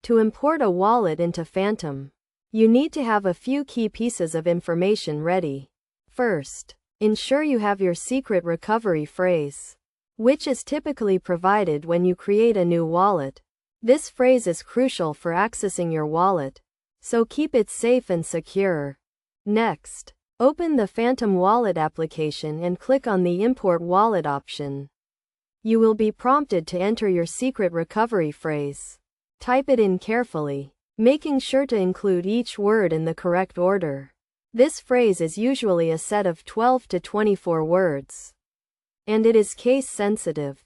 To import a wallet into Phantom, you need to have a few key pieces of information ready. First, ensure you have your secret recovery phrase, which is typically provided when you create a new wallet. This phrase is crucial for accessing your wallet, so keep it safe and secure. Next, open the Phantom Wallet application and click on the Import Wallet option. You will be prompted to enter your secret recovery phrase. Type it in carefully, making sure to include each word in the correct order. This phrase is usually a set of 12 to 24 words, and it is case sensitive.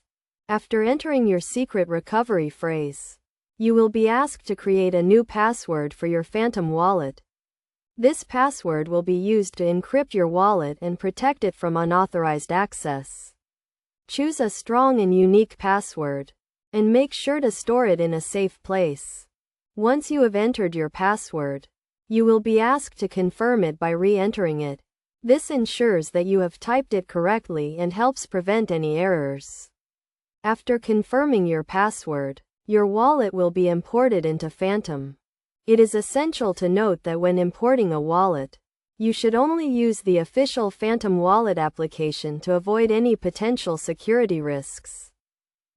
After entering your secret recovery phrase, you will be asked to create a new password for your Phantom wallet. This password will be used to encrypt your wallet and protect it from unauthorized access. Choose a strong and unique password, and make sure to store it in a safe place. Once you have entered your password, you will be asked to confirm it by re-entering it. This ensures that you have typed it correctly and helps prevent any errors. After confirming your password, your wallet will be imported into Phantom. It is essential to note that when importing a wallet, you should only use the official Phantom Wallet application to avoid any potential security risks.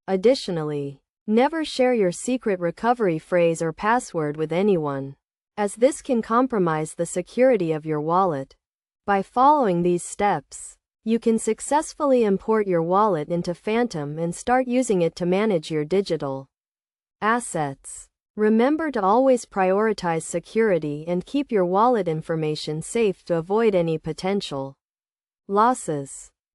Additionally, never share your secret recovery phrase or password with anyone, as this can compromise the security of your wallet. By following these steps, you can successfully import your wallet into Phantom and start using it to manage your digital assets. Remember to always prioritize security and keep your wallet information safe to avoid any potential losses.